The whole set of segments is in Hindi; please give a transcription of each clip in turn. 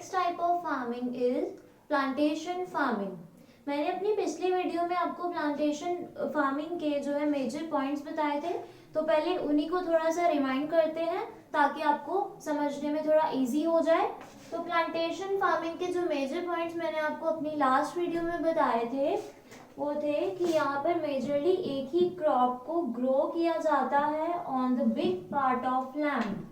Next type of farming is plantation farming. मैंने अपनी पिछली वीडियो में आपको प्लांटेशन फार्मिंग के जो है मेजर पॉइंट्स बताए थे, तो पहले उन्हीं को थोड़ा सा रिमाइंड करते हैं ताकि आपको समझने में थोड़ा इजी हो जाए। तो प्लांटेशन फार्मिंग के जो मेजर पॉइंट्स मैंने आपको अपनी लास्ट वीडियो में बताए थे वो थे कि यहाँ पर मेजरली एक ही क्रॉप को ग्रो किया जाता है on the big part of land.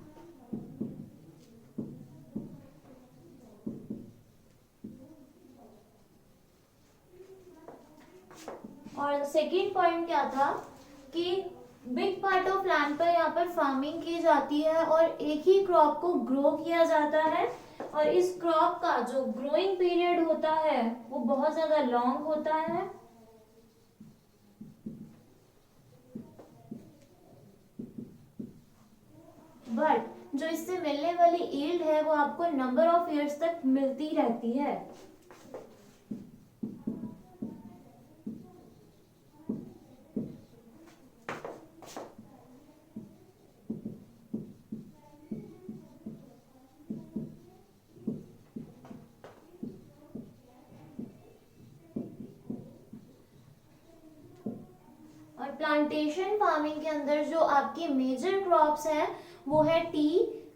और सेकेंड पॉइंट क्या था कि बिग पार्ट ऑफ लैंड पर यहाँ पर फार्मिंग की जाती है और एक ही क्रॉप को ग्रो किया जाता है, और इस क्रॉप का जो ग्रोइंग पीरियड होता है वो बहुत ज्यादा लॉन्ग होता है। बट जो इससे मिलने वाली यील्ड है वो आपको नंबर ऑफ ईयर्स तक मिलती रहती है। और प्लांटेशन फार्मिंग के अंदर जो आपकी मेजर क्रॉप्स हैं वो है T,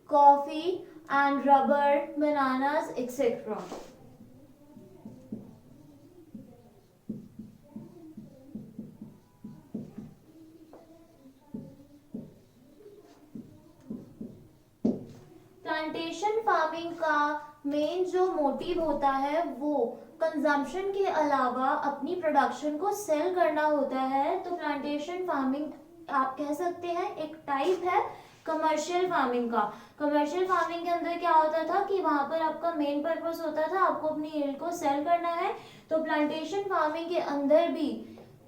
coffee and rubber, bananas etcetera. Plantation farming का मेन जो मोटिव होता है वो कंजम्पशन के अलावा अपनी प्रोडक्शन को सेल करना होता है। तो प्लांटेशन फार्मिंग आप कह सकते हैं एक टाइप है कमर्शियल फार्मिंग का। कमर्शियल फार्मिंग के अंदर क्या होता था कि वहां पर आपका मेन पर्पस होता था आपको अपनी यील्ड को सेल करना है। तो प्लांटेशन फार्मिंग के अंदर भी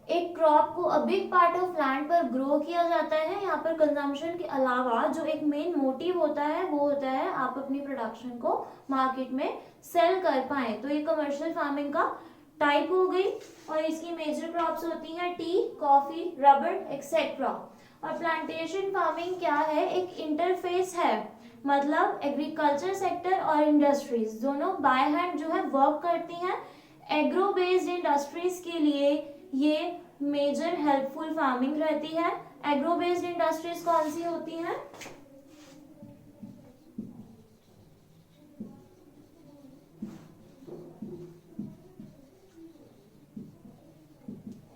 एक क्रॉप को a big part of land पर ग्रो किया जाता है। यहाँ पर कंजम्पशन के अलावा जो एक मेन मोटिव होता है वो होता है आप अपनी प्रोडक्शन को मार्केट में सेल कर पाए। तो ये कमर्शियल फार्मिंग का टाइप हो गई और इसकी मेजर क्रॉप्स होती हैं टी, कॉफी, रबर एक्सेट्रा। और प्लांटेशन फार्मिंग क्या है, एक इंटरफेस है, मतलब एग्रीकल्चर सेक्टर और इंडस्ट्रीज दोनों बाय हैंड जो है वर्क करती हैं। एग्रो बेस्ड इंडस्ट्रीज के लिए ये मेजर हेल्पफुल फार्मिंग रहती है। एग्रो बेस्ड इंडस्ट्रीज कौन सी होती हैं?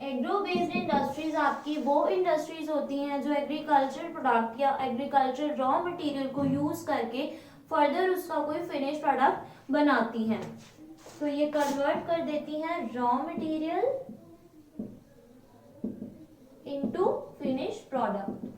एग्रो बेस्ड इंडस्ट्रीज आपकी वो इंडस्ट्रीज होती हैं जो एग्रीकल्चर प्रोडक्ट या एग्रीकल्चर रॉ मटेरियल को यूज करके फर्दर उसका कोई फिनिश प्रोडक्ट बनाती हैं। तो ये कन्वर्ट कर देती हैं raw material into finish product.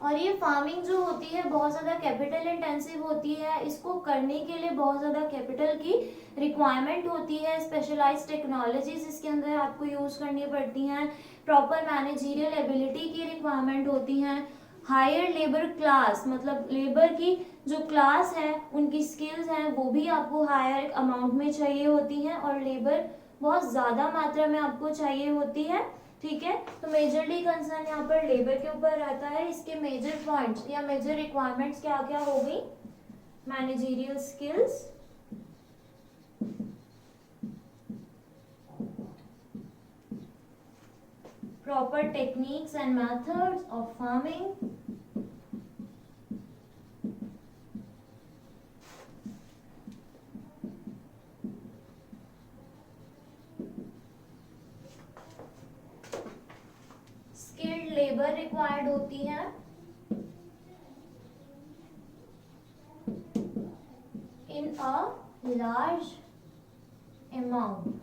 और ये फार्मिंग जो होती है बहुत ज़्यादा कैपिटल इंटेंसिव होती है। इसको करने के लिए बहुत ज़्यादा कैपिटल की रिक्वायरमेंट होती है। स्पेशलाइज्ड टेक्नोलॉजीज इसके अंदर आपको यूज़ करनी पड़ती हैं। प्रॉपर मैनेजरियल एबिलिटी की रिक्वायरमेंट होती हैं। हायर लेबर क्लास, मतलब लेबर की जो क्लास है उनकी स्किल्स हैं वो भी आपको हायर अमाउंट में चाहिए होती हैं और लेबर बहुत ज़्यादा मात्रा में आपको चाहिए होती है। ठीक है, तो मेजरली कंसर्न यहाँ पर लेबर के ऊपर रहता है। इसके मेजर पॉइंट्स या मेजर रिक्वायरमेंट्स क्या क्या हो गई? Managerial skills, proper techniques and methods of farming, labour required होती है, in a large amount.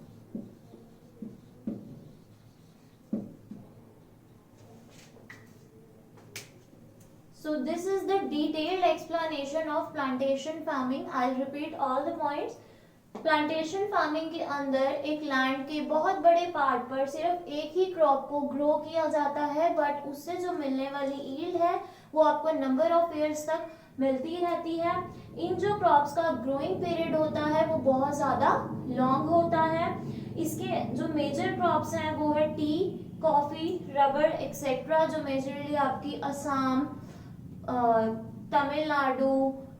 So this is the detailed explanation of plantation farming. I'll repeat all the points. Plantation farming के अंदर एक लैंड के बहुत बड़े पार्ट पर सिर्फ एक ही क्रॉप को ग्रो किया जाता है, बट उससे जो मिलने वाली यील्ड है वो आपको नंबर ऑफ ईयर्स तक मिलती रहती है। इन जो क्रॉप्स का ग्रोइंग पीरियड होता है वो बहुत ज़्यादा लॉन्ग होता है। इसके जो मेजर क्रॉप्स हैं वो है टी, कॉफ़ी, रबर एक्सेट्रा, जो मेजरली आपकी असम, तमिलनाडु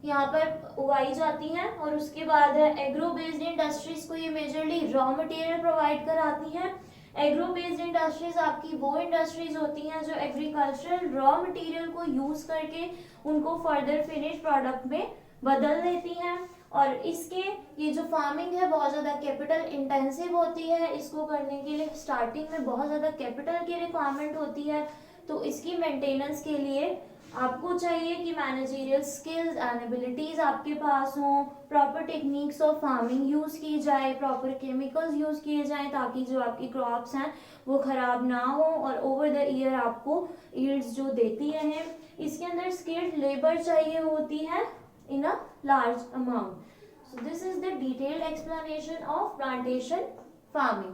यहाँ पर उगाई जाती हैं। और उसके बाद है एग्रो बेस्ड इंडस्ट्रीज को ये मेजरली रॉ मटेरियल प्रोवाइड कराती हैं। एग्रो बेस्ड इंडस्ट्रीज आपकी वो इंडस्ट्रीज होती हैं जो एग्रीकल्चरल रॉ मटेरियल को यूज करके उनको फर्दर फिनिश प्रोडक्ट में बदल देती हैं। और इसके ये जो फार्मिंग है बहुत ज़्यादा कैपिटल इंटेंसिव होती है, इसको करने के लिए स्टार्टिंग में बहुत ज़्यादा कैपिटल की रिक्वायरमेंट होती है। तो इसकी मेंटेनेंस के लिए आपको चाहिए कि मैनेजरियल स्किल्स एंड एबिलिटीज आपके पास हों, proper techniques of farming use की जाए, प्रॉपर केमिकल्स यूज़ किए जाएं ताकि जो आपकी क्रॉप्स हैं वो ख़राब ना हो और ओवर द ईयर आपको यील्ड्स जो देती रहें। इसके अंदर स्किल्ड लेबर चाहिए होती है in a large amount. So this is the detailed explanation of plantation farming.